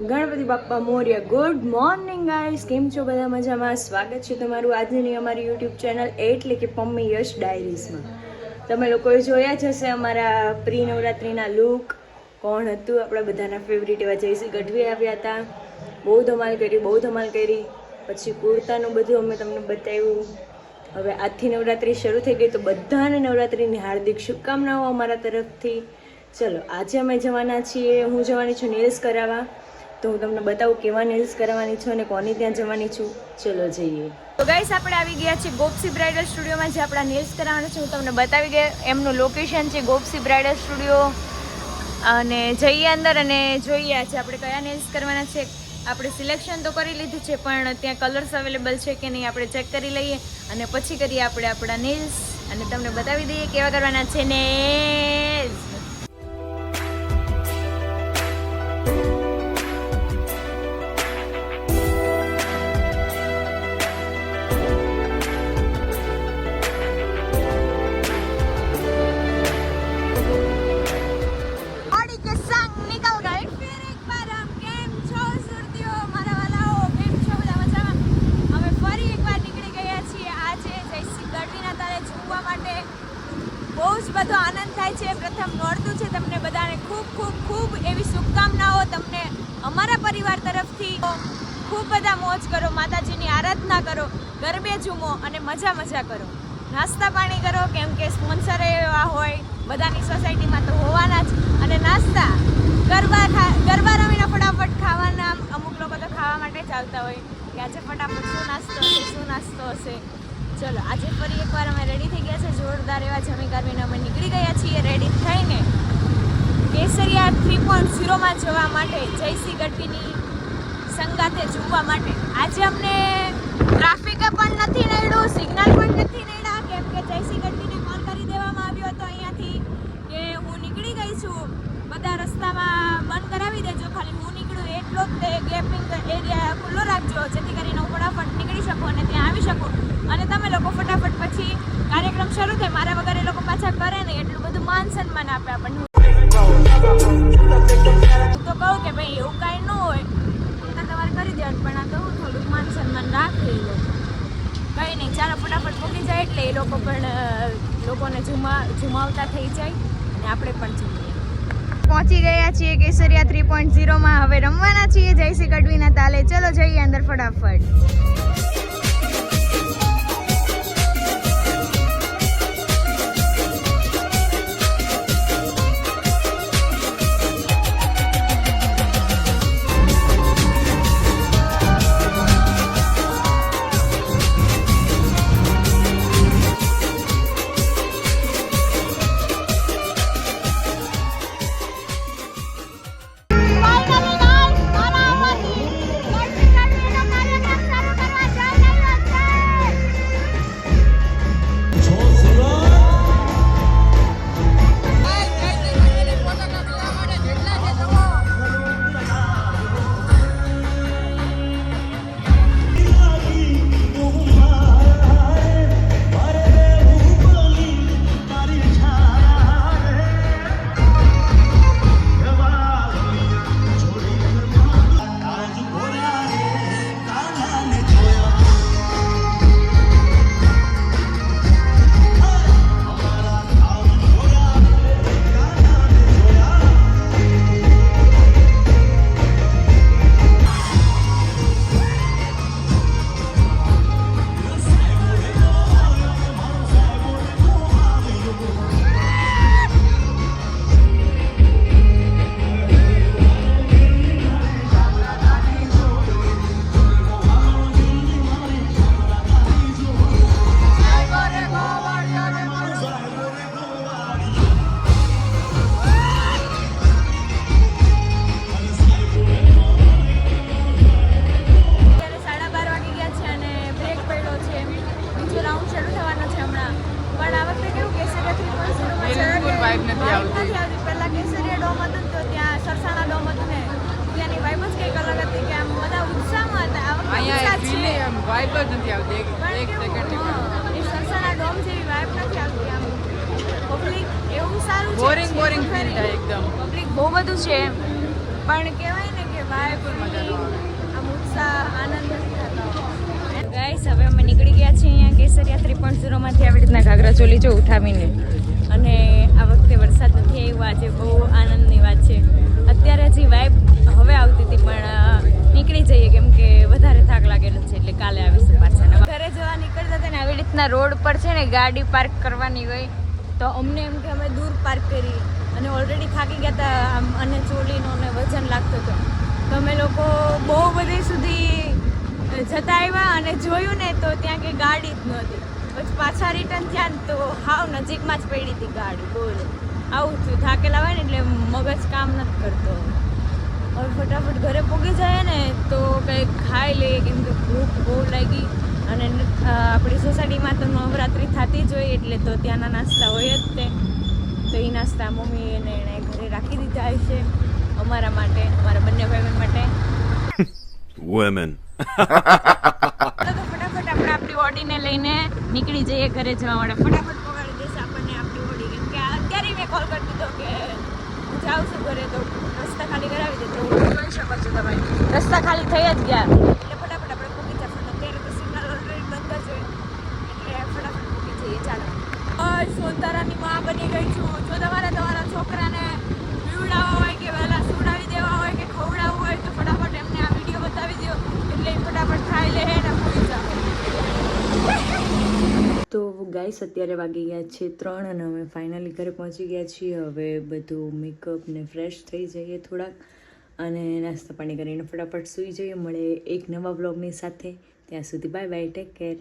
Ganpati Bappa Morya. Good morning guys, કેમ છો બધા? મજામાં? સ્વાગત છે તમારું આજની અમારી યુટ્યુબ ચેનલ એટલે કે પમ્મી યશ ડાયરીઝમાં. તમે લોકોએ જોયા જ હશે અમારા પ્રી નવરાત્રિના લુક. કોણ હતું આપણા બધાના ફેવરિટ એવા જયશ્રી ગઢવી આવ્યા હતા. બહુ ધમાલ કરી. પછી કુર્તાનું બધું અમે તમને બતાવ્યું. હવે આજથી નવરાત્રિ શરૂ થઈ ગઈ તો બધાને નવરાત્રિની હાર્દિક શુભકામનાઓ અમારા તરફથી. ચલો, આજે અમે જવાના છીએ, હું જવાની છું નેલ્સ કરાવવા. તો હું તમને બતાવું કેવા નેલ્સ કરાવવાની છું અને કોની ત્યાં જવાની છું. ચલો જઈએ. તો ગાઈસ, આપણે આવી ગયા છીએ ગોપસી બ્રાઇડલ સ્ટુડિયોમાં, જે આપણા નેલ્સ કરાવવાના છે. હું તમને બતાવી ગયા, એમનું લોકેશન છે ગોપસી બ્રાઇડલ સ્ટુડિયો. અને જઈએ અંદર અને જોઈએ આજે આપણે કયા નેલ્સ કરવાના છે. આપણે સિલેક્શન તો કરી લીધું છે, પણ ત્યાં કલર્સ અવેલેબલ છે કે નહીં આપણે ચેક કરી લઈએ અને પછી કરીએ આપણે આપણા નેલ્સ અને તમને બતાવી દઈએ કેવા કરવાના છે નેલ્સ. બહુ જ બધો આનંદ થાય છે. પ્રથમ નોરતું છે. તમને બધાને ખૂબ એવી શુભકામનાઓ. તમને અમારા પરિવાર તરફથી ખૂબ બધા મોજ કરો, માતાજીની આરાધના કરો, ગરબે ઝૂમો અને મજા કરો. નાસ્તા પાણી કરો, કેમ કે સ્પોન્સર એવા હોય બધાની સોસાયટીમાં તો હોવાના જ. અને નાસ્તા ગરબા રમીને ફટાફટ ખાવાના. અમુક લોકો તો ખાવા માટે જ આવતા હોય કે આજે ફટાફટ શું નાસ્તો હશે. ચલો, આજે ફરી એકવાર અમે રેડી થઈ ગયા છે. જોરદાર એવા જમી કરવીને અમે નીકળી ગયા છીએ રેડી થઈને કેસરિયા 3.0માં જવા માટે, જયશ્રી ગઢવીની સંગાથે ઝૂમવા માટે. આજે અમને ટ્રાફિક પણ નથી નડ્યું, સિગ્નલ પણ નથી નડ્યા, કેમ કે જયશ્રી ગઢવીને કોલ કરી દેવામાં આવ્યો હતો અહીંયાથી કે હું નીકળી ગઈ છું, બધા રસ્તામાં બંધ કરાવી દેજો, ખાલી હું નીકળું એટલો જ તે ગેપિંગ એરિયા ખુલ્લો રાખજો, જેથી કરીને હું ફટાફટ નીકળી શકું અને ત્યાં આવી શકું અને તમે લોકો ફટાફટ પછી કાર્યક્રમ શરૂ થાય. મારા વગર એ લોકો પાછા કરે નહીં, એટલું બધું માન સન્માન આપે આપણને. હું તો કહું કે ભાઈ એવું કાંઈ ન હોય તો તમારે કરી દેવાનું, પણ આ તો હું થોડુંક માન સન્માન રાખે એ લોકો. કંઈ નહીં, ચાલો ફટાફટ મૂકી જાય એટલે એ લોકો પણ લોકોને ઝુમાવતા થઈ જાય અને આપણે પણ ઝૂમીએ. પહોંચી ગયા છીએ કેસરિયા 3.0માં. હવે રમવાના છીએ જયશ્રી ગઢવીના તાલે. ચલો જઈએ અંદર ફટાફટ. પહેલા કેસરિયા ડોમ હતું તો ત્યાં સરસાણા ડોમ હતું ને ત્યાંની વાઇબ જ કંઈક અલગ હતી કે આમ બધા ઉત્સાહમાં હતા. આ વખતે વાઇબ જ નથી આવતી. એક સેકન્ડ એ સરસાણા ડોમ જેવી વાઇબ નથી આવતી. આમ પબ્લિક એવું સારું છે, બોરિંગ ફીલ થાય એકદમ. પબ્લિક બહુ બધું છે પણ કહેવાય ને કે વાઇબ આમ ઉત્સાહ આનંદ ગાઈસ હવે અમે નીકળી ગયા છીએ અહીંયા કેસરિયા 3.0 માંથી આવી રીતના ઘાઘરા ચોલી જો ઉઠાવીને અને આ વખતે વરસાદ નથી આવ્યો આજે બહુ આનંદની વાત છે અત્યારે હજી વાઇબ હવે આવતી હતી પણ નીકળી જઈએ કેમ કે વધારે થાક લાગેલો છે એટલે કાલે આવીશું પાછા ઘરે જવા નીકળતા હતા ને આવી રીતના રોડ પર છે ને ગાડી પાર્ક કરવાની હોય તો અમને એમ કે અમે દૂર પાર્ક કરી અને ઓલરેડી થાકી ગયા હતા આમ અને ચોલીનો ને વજન લાગતું હતું તો અમે લોકો બહુ બધી સુધી જતા આવ્યા અને જોયું ને તો ત્યાં કે ગાડી જ નહોતી પછી પાછા રિટર્ન થયા ને તો હાવ નજીકમાં જ પડી હતી ગાડી બોલો આવું થયું થાકેલા હોય ને એટલે મગજ કામ નથી કરતો હવે ફટાફટ ઘરે પહોંચી જાય ને તો કંઈક ખાઈ લઈએ કેમ કે ભૂખ બહુ લાગી અને આપણી સોસાયટીમાં તો નવરાત્રિ થતી જ હોય એટલે તો ત્યાંના નાસ્તા હોય જ તે તો એ નાસ્તા મમ્મી એણે ઘરે રાખી દીધા હશે અમારા માટે અમારા બંને ભાઈ માટે women તો ફટાફટ આપણે આપણી ઓડીને લઈને નીકળી જઈએ ઘરે જવા માટે ફટાફટ પકડી દેશે આપણને આપણી ઓડી કેમ કે અત્યારે મેં કોલ કરી દીધો કે હું જાઉં છું ઘરે તો રસ્તા ખાલી કરાવી દે તો જોઈ શકો છો તમે રસ્તા ખાલી થઈ જ ગયા એટલે ફટાફટ આપણે પહોંચી જશું અત્યારે તો સિગ્નલ ઓલરેડી બંધ જ હોય એટલે ફટાફટ પહોંચી જઈએ ચાલો સોનતારાની માં બની ગઈ છું જો તમારા છોકરાને પીવડાવવા હોય કે વહેલા સુવડાવી દેવા હોય કે ખવડાવવું હોય તો ફટાફટ એમને આ વિડીયો બતાવી દો એટલે ફટાફટ ખાઈ લે ને ભૂલી જાઓ તો ગાઈસ અત્યારે વાગી ગયા છે 3 અને અમે ફાઇનલી ઘરે પહોંચી ગયા છીએ હવે બધું મેકઅપ ને ફ્રેશ થઈ જઈએ થોડાક અને નાસ્તા પાણી કરીને ફટાફટ સૂઈ જઈએ મળે એક નવા વ્લોગની સાથે ત્યાં સુધી બાય બાય ટેક કેર